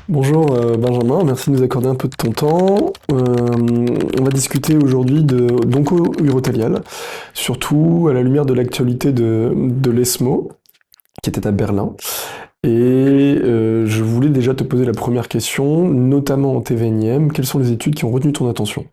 Bonjour Benjamin, merci de nous accorder un peu de ton temps. On va discuter aujourd'hui d'onco-urothélial, surtout à la lumière de l'actualité de l'ESMO, qui était à Berlin. Je voulais déjà te poser la première question, notamment en TVNIM. Quelles sont les études qui ont retenu ton attention?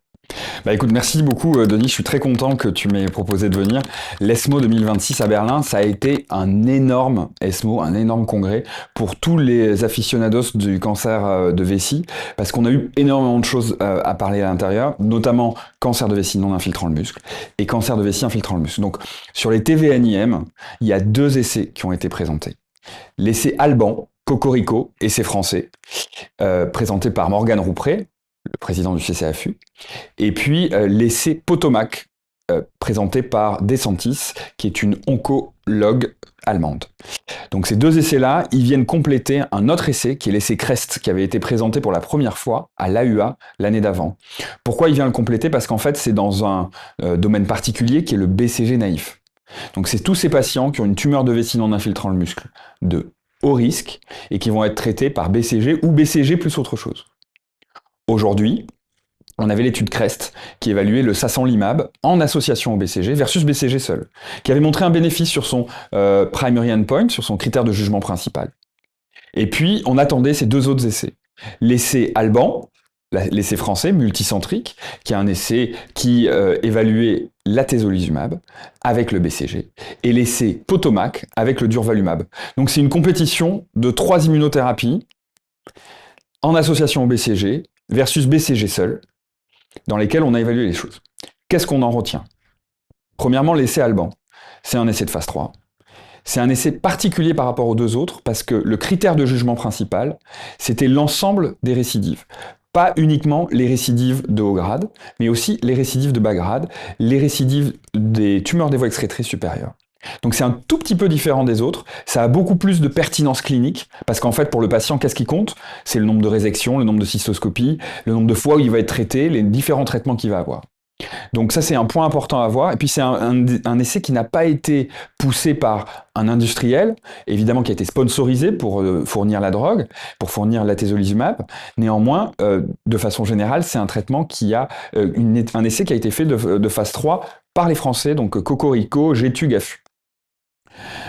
Bah écoute, merci beaucoup Denis, je suis très content que tu m'aies proposé de venir. L'ESMO 2026 à Berlin, ça a été un énorme ESMO, un énorme congrès pour tous les aficionados du cancer de vessie, parce qu'on a eu énormément de choses à parler à l'intérieur, notamment cancer de vessie non infiltrant le muscle et cancer de vessie infiltrant le muscle. Donc sur les TVNIM, il y a deux essais qui ont été présentés. L'essai Alban, Cocorico, essai français, présenté par Morgane Roupré, le président du CCAFU, et puis l'essai Potomac, présenté par Desantis, qui est une oncologue allemande. Donc ces deux essais-là, ils viennent compléter un autre essai, qui est l'essai CREST, qui avait été présenté pour la première fois à l'AUA l'année d'avant. Pourquoi il vient le compléter? Parce qu'en fait, c'est dans un domaine particulier qui est le BCG naïf. Donc c'est tous ces patients qui ont une tumeur de vessie non infiltrant le muscle de haut risque et qui vont être traités par BCG ou BCG plus autre chose. Aujourd'hui, on avait l'étude CREST qui évaluait le sasanlimab en association au BCG versus BCG seul, qui avait montré un bénéfice sur son primary endpoint, sur son critère de jugement principal. Et puis, on attendait ces deux autres essais. L'essai Alban, l'essai français multicentrique, qui est un essai qui évaluait l'atezolizumab avec le BCG, et l'essai Potomac avec le durvalumab. Donc c'est une compétition de 3 immunothérapies en association au BCG versus BCG seul, dans lesquels on a évalué les choses. Qu'est-ce qu'on en retient? Premièrement, l'essai Alban. C'est un essai de phase 3. C'est un essai particulier par rapport aux deux autres, parce que le critère de jugement principal, c'était l'ensemble des récidives. Pas uniquement les récidives de haut grade, mais aussi les récidives de bas grade, les récidives des tumeurs des voies excrétrices supérieures. Donc c'est un tout petit peu différent des autres, ça a beaucoup plus de pertinence clinique, parce qu'en fait pour le patient, qu'est-ce qui compte? C'est le nombre de résections, le nombre de cystoscopies, le nombre de fois où il va être traité, les différents traitements qu'il va avoir. Donc ça c'est un point important à voir, et puis c'est un essai qui n'a pas été poussé par un industriel, évidemment qui a été sponsorisé pour fournir la drogue, pour fournir l'atezolizumab. Néanmoins, de façon générale, c'est un traitement qui a un essai qui a été fait de phase 3 par les Français, donc Cocorico, Gétu, Gafu.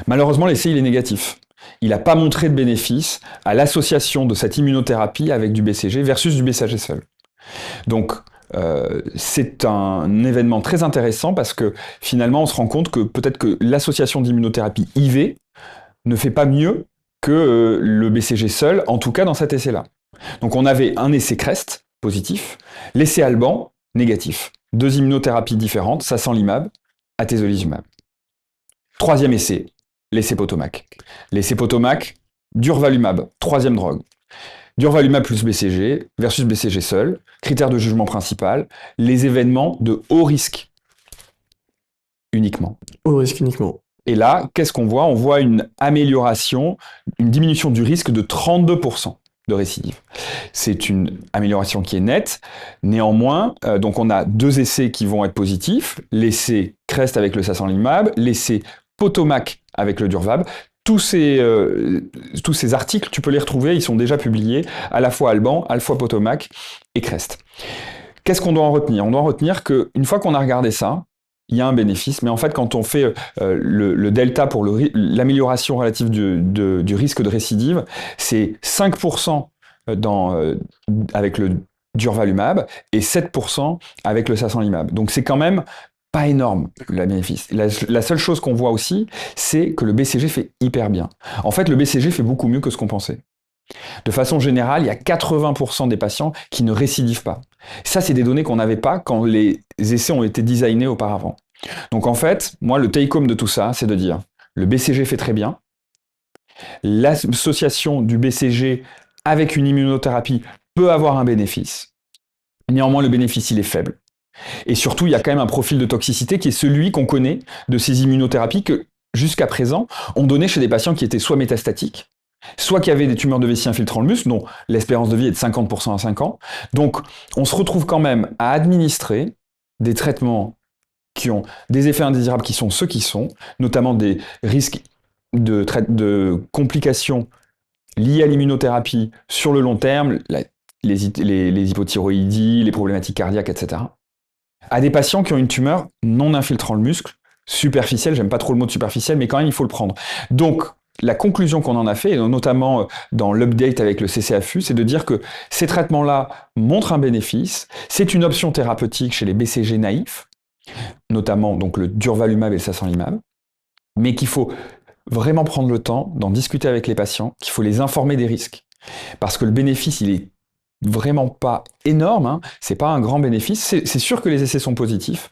Malheureusement, l'essai il est négatif. Il n'a pas montré de bénéfice à l'association de cette immunothérapie avec du BCG versus du BCG seul. Donc, c'est un événement très intéressant parce que finalement, on se rend compte que peut-être que l'association d'immunothérapie IV ne fait pas mieux que le BCG seul, en tout cas dans cet essai-là. Donc, on avait un essai CREST positif, l'essai Alban négatif. Deux immunothérapies différentes, sasanlimab, atezolizumab. Troisième essai, l'essai Potomac. L'essai Potomac, durvalumab, troisième drogue. Durvalumab plus BCG versus BCG seul, critère de jugement principal, les événements de haut risque uniquement. Au risque uniquement. Et là, qu'est-ce qu'on voit? On voit une amélioration, une diminution du risque de 32% de récidive. C'est une amélioration qui est nette. Néanmoins, donc on a deux essais qui vont être positifs, l'essai CREST avec le sasanlimab, l'essai Potomac avec le Durvab. Tous ces articles, tu peux les retrouver, ils sont déjà publiés, à la fois Alban, à la fois Potomac et CREST. Qu'est-ce qu'on doit en retenir? On doit en retenir qu'une fois qu'on a regardé ça, il y a un bénéfice, mais en fait, quand on fait le delta pour l'amélioration relative du risque de récidive, c'est 5% avec le durvalumab et 7% avec le sasanlimab. Donc c'est quand même pas énorme, le bénéfice. La seule chose qu'on voit aussi, c'est que le BCG fait hyper bien. En fait, le BCG fait beaucoup mieux que ce qu'on pensait. De façon générale, il y a 80% des patients qui ne récidivent pas. Ça, c'est des données qu'on n'avait pas quand les essais ont été designés auparavant. Donc en fait, moi, le take-home de tout ça, c'est de dire, le BCG fait très bien, l'association du BCG avec une immunothérapie peut avoir un bénéfice. Néanmoins, le bénéfice, il est faible. Et surtout, il y a quand même un profil de toxicité qui est celui qu'on connaît de ces immunothérapies que, jusqu'à présent, on donnait chez des patients qui étaient soit métastatiques, soit qui avaient des tumeurs de vessie infiltrant le muscle, dont l'espérance de vie est de 50% à 5 ans. Donc, on se retrouve quand même à administrer des traitements qui ont des effets indésirables qui sont ceux qui sont, notamment des risques de complications liées à l'immunothérapie sur le long terme, les hypothyroïdies, les problématiques cardiaques, etc., à des patients qui ont une tumeur non infiltrant le muscle, superficielle, j'aime pas trop le mot de superficielle, mais quand même il faut le prendre. Donc la conclusion qu'on en a fait, et notamment dans l'update avec le CCAFU, c'est de dire que ces traitements-là montrent un bénéfice, c'est une option thérapeutique chez les BCG naïfs, notamment donc le durvalumab et le sasanlimab, mais qu'il faut vraiment prendre le temps d'en discuter avec les patients, qu'il faut les informer des risques. Parce que le bénéfice, il est vraiment pas énorme, hein. C'est pas un grand bénéfice. C'est sûr que les essais sont positifs,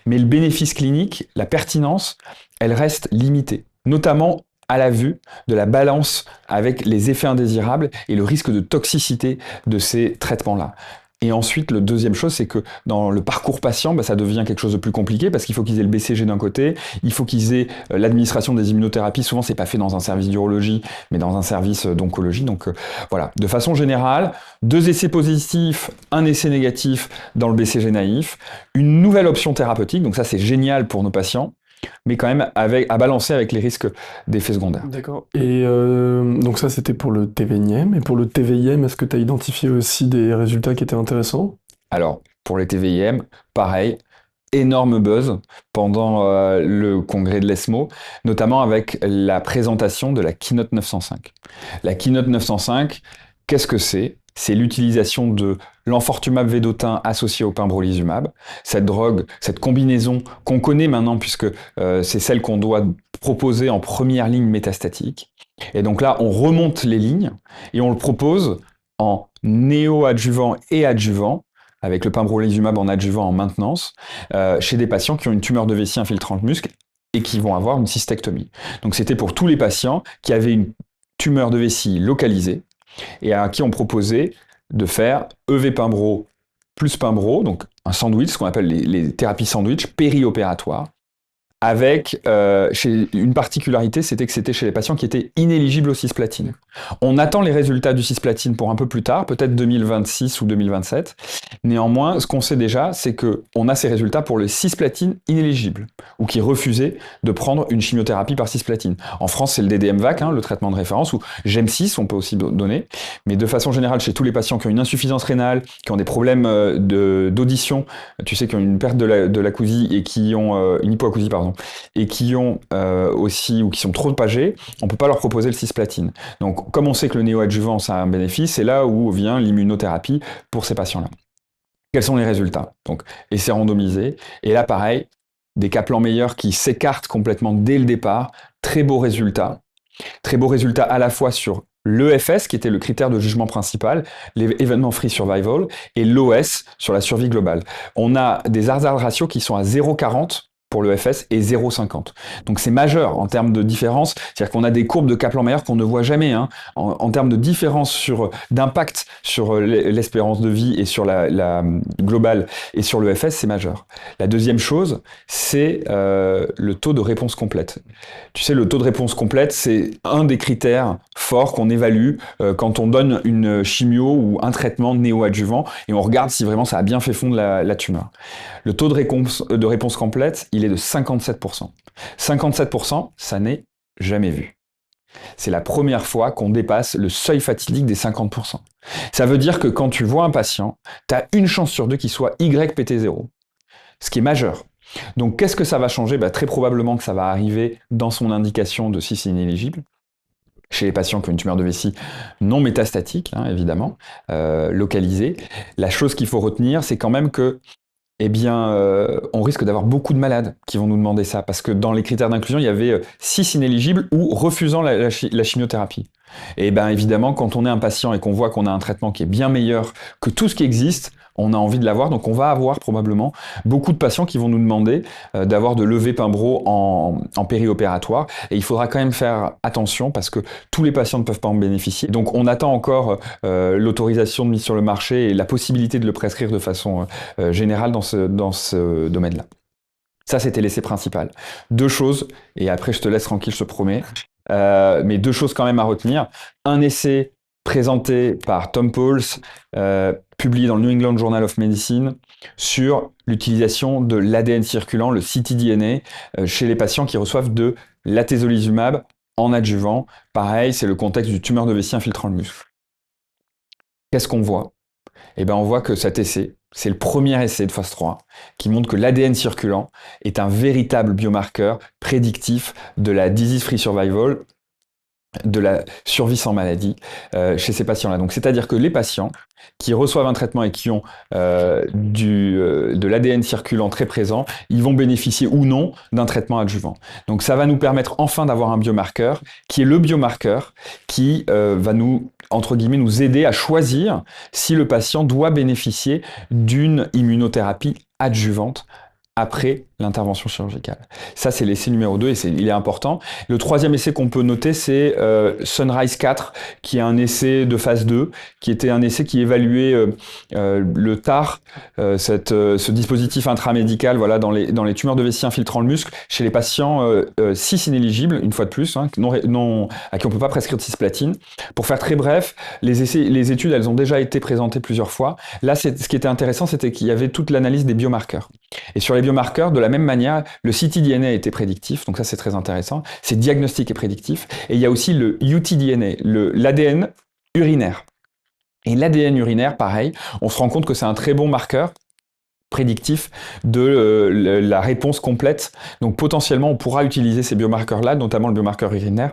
mais le bénéfice clinique, la pertinence, elle reste limitée, notamment à la vue de la balance avec les effets indésirables et le risque de toxicité de ces traitements-là. Et ensuite, la deuxième chose, c'est que dans le parcours patient, ça devient quelque chose de plus compliqué parce qu'il faut qu'ils aient le BCG d'un côté, il faut qu'ils aient l'administration des immunothérapies. Souvent, c'est pas fait dans un service d'urologie, mais dans un service d'oncologie. Donc voilà, de façon générale, 2 essais positifs, un essai négatif dans le BCG naïf, une nouvelle option thérapeutique. Donc ça, c'est génial pour nos patients, mais quand même à balancer avec les risques d'effets secondaires. D'accord. Et donc ça, c'était pour le TVIM. Et pour le TVIM, est-ce que tu as identifié aussi des résultats qui étaient intéressants? Alors, pour les TVIM, pareil, énorme buzz pendant le congrès de l'ESMO, notamment avec la présentation de la Keynote 905. La Keynote 905, qu'est-ce que c'est? C'est l'utilisation de l'enfortumab vedotin associé au pembrolizumab. Cette drogue, cette combinaison qu'on connaît maintenant puisque c'est celle qu'on doit proposer en première ligne métastatique. Et donc là, on remonte les lignes et on le propose en néoadjuvant et adjuvant, avec le pembrolizumab en adjuvant en maintenance, chez des patients qui ont une tumeur de vessie infiltrant le muscle et qui vont avoir une cystectomie. Donc c'était pour tous les patients qui avaient une tumeur de vessie localisée et à qui on proposait de faire EV-Pembro plus Pembro, donc un sandwich, ce qu'on appelle les thérapies sandwich périopératoires, avec une particularité, c'était que c'était chez les patients qui étaient inéligibles au cisplatine. On attend les résultats du cisplatine pour un peu plus tard, peut-être 2026 ou 2027. Néanmoins, ce qu'on sait déjà, c'est qu'on a ces résultats pour le cisplatine inéligible, ou qui refusait de prendre une chimiothérapie par cisplatine. En France, c'est le DDM-VAC, le traitement de référence, ou GEM6, on peut aussi donner. Mais de façon générale, chez tous les patients qui ont une insuffisance rénale, qui ont des problèmes d'audition, tu sais, qui ont une perte de l'acoustie et qui ont une hypoacousie, pardon, et qui ont aussi, ou qui sont trop âgés, on ne peut pas leur proposer le cisplatine. Donc, comme on sait que le néoadjuvant, ça a un bénéfice, c'est là où vient l'immunothérapie pour ces patients-là. Quels sont les résultats? Donc, essai randomisé, et là, pareil, des Kaplan-Meier qui s'écartent complètement dès le départ, très beaux résultats à la fois sur l'EFS, qui était le critère de jugement principal, l'événement free survival, et l'OS sur la survie globale. On a des hazard ratios qui sont à 0,40 pour le FS et 0,50. Donc c'est majeur en termes de différence, c'est-à-dire qu'on a des courbes de Kaplan-Meier qu'on ne voit jamais, en termes de différence d'impact sur l'espérance de vie et sur la globale et sur le FS, c'est majeur. La deuxième chose, c'est le taux de réponse complète. Tu sais, le taux de réponse complète, c'est un des critères forts qu'on évalue quand on donne une chimio ou un traitement néoadjuvant et on regarde si vraiment ça a bien fait fondre la tumeur. Le taux de réponse complète, il est de 57%. 57%, ça n'est jamais vu. C'est la première fois qu'on dépasse le seuil fatidique des 50%. Ça veut dire que quand tu vois un patient, tu as une chance sur 2 qu'il soit YPT0, ce qui est majeur. Donc qu'est-ce que ça va changer? Très probablement que ça va arriver dans son indication de cis inéligible, chez les patients qui ont une tumeur de vessie non métastatique, évidemment, localisée. La chose qu'il faut retenir, c'est quand même que on risque d'avoir beaucoup de malades qui vont nous demander ça, parce que dans les critères d'inclusion, il y avait 6 inéligibles ou refusant la chimiothérapie. Et évidemment, quand on est un patient et qu'on voit qu'on a un traitement qui est bien meilleur que tout ce qui existe, on a envie de l'avoir, donc on va avoir probablement beaucoup de patients qui vont nous demander d'avoir de l'EV-Pembro en périopératoire, et il faudra quand même faire attention parce que tous les patients ne peuvent pas en bénéficier. Donc on attend encore l'autorisation de mise sur le marché et la possibilité de le prescrire de façon générale dans ce domaine-là. Ça, c'était l'essai principal. 2 choses, et après je te laisse tranquille, je te promets, mais 2 choses quand même à retenir. Un essai présenté par Tom Pauls, publié dans le New England Journal of Medicine, sur l'utilisation de l'ADN circulant, le ctDNA, chez les patients qui reçoivent de l'atezolizumab en adjuvant. Pareil, c'est le contexte du tumeur de vessie infiltrant le muscle. Qu'est-ce qu'on voit? Eh ben, on voit que cet essai, c'est le premier essai de phase 3 qui montre que l'ADN circulant est un véritable biomarqueur prédictif de la disease-free survival, de la survie sans maladie chez ces patients-là. Donc, c'est-à-dire que les patients qui reçoivent un traitement et qui ont de l'ADN circulant très présent, ils vont bénéficier ou non d'un traitement adjuvant. Donc, ça va nous permettre enfin d'avoir un biomarqueur qui est le biomarqueur qui va nous, entre guillemets, nous aider à choisir si le patient doit bénéficier d'une immunothérapie adjuvante après l'intervention chirurgicale. Ça, c'est l'essai numéro 2 et il est important. Le troisième essai qu'on peut noter, c'est Sunrise 4, qui est un essai de phase 2, qui était un essai qui évaluait le TAR, ce dispositif intramédical voilà, dans les tumeurs de vessie infiltrant le muscle, chez les patients cis inéligibles, une fois de plus, hein, à qui on ne peut pas prescrire de cisplatine. Pour faire très bref, les études, elles ont déjà été présentées plusieurs fois. Là, ce qui était intéressant, c'était qu'il y avait toute l'analyse des biomarqueurs. Et sur les biomarqueurs, de la même manière, le ctDNA était prédictif, donc ça c'est très intéressant, c'est diagnostic et prédictif, et il y a aussi le utDNA, l'ADN urinaire. Et l'ADN urinaire, pareil, on se rend compte que c'est un très bon marqueur prédictif de la réponse complète, donc potentiellement on pourra utiliser ces biomarqueurs-là, notamment le biomarqueur urinaire,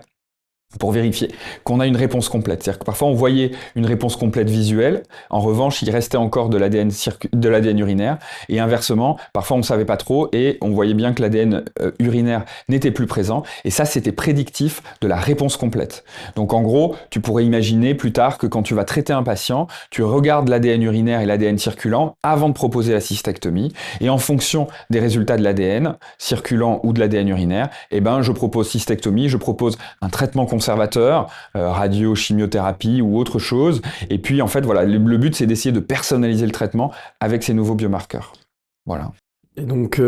pour vérifier qu'on a une réponse complète. C'est-à-dire que parfois on voyait une réponse complète visuelle, en revanche il restait encore de l'ADN urinaire, et inversement, parfois on ne savait pas trop, et on voyait bien que l'ADN urinaire n'était plus présent, et ça c'était prédictif de la réponse complète. Donc en gros, tu pourrais imaginer plus tard que quand tu vas traiter un patient, tu regardes l'ADN urinaire et l'ADN circulant avant de proposer la cystectomie, et en fonction des résultats de l'ADN circulant ou de l'ADN urinaire, eh ben, je propose cystectomie, je propose un traitement conservateur, radio, chimiothérapie ou autre chose. Et puis, en fait, voilà, le but, c'est d'essayer de personnaliser le traitement avec ces nouveaux biomarqueurs. Voilà. Et donc,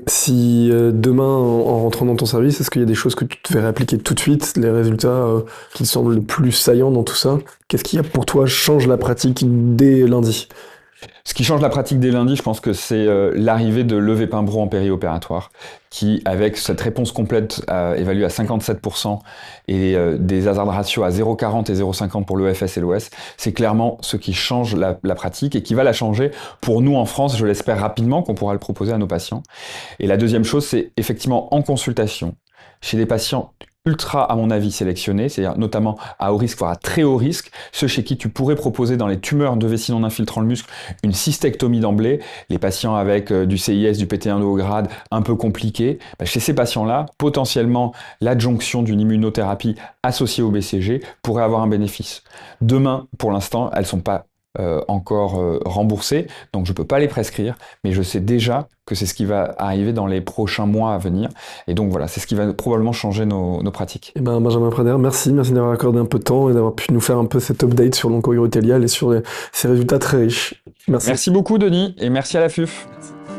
si demain, en rentrant dans ton service, est-ce qu'il y a des choses que tu te verrais appliquer tout de suite, les résultats qui te semblent les plus saillants dans tout ça? Qu'est-ce qui, pour toi, change la pratique dès lundi? Ce qui change la pratique dès lundi, je pense que c'est l'arrivée de Levépinbro en périopératoire, qui, avec cette réponse complète évaluée à 57% et des hazard ratios à 0,40 et 0,50 pour l'EFS et l'OS, c'est clairement ce qui change la pratique et qui va la changer pour nous en France, je l'espère rapidement, qu'on pourra le proposer à nos patients. Et la deuxième chose, c'est effectivement en consultation, chez des patients ultra, à mon avis, sélectionnés, c'est-à-dire notamment à haut risque, voire à très haut risque, ceux chez qui tu pourrais proposer dans les tumeurs de vessie non infiltrant le muscle une cystectomie d'emblée, les patients avec du CIS, du PT1 de haut grade, un peu compliqué, chez ces patients-là, potentiellement, l'adjonction d'une immunothérapie associée au BCG pourrait avoir un bénéfice. Demain, pour l'instant, elles ne sont pas encore remboursées, donc je ne peux pas les prescrire, mais je sais déjà que c'est ce qui va arriver dans les prochains mois à venir. Et donc voilà, c'est ce qui va probablement changer nos pratiques. Eh ben, Benjamin Prader, merci d'avoir accordé un peu de temps et d'avoir pu nous faire un peu cet update sur l'onco-urothélial et sur ces résultats très riches. Merci. Merci beaucoup, Denis, et merci à la FUF. Merci.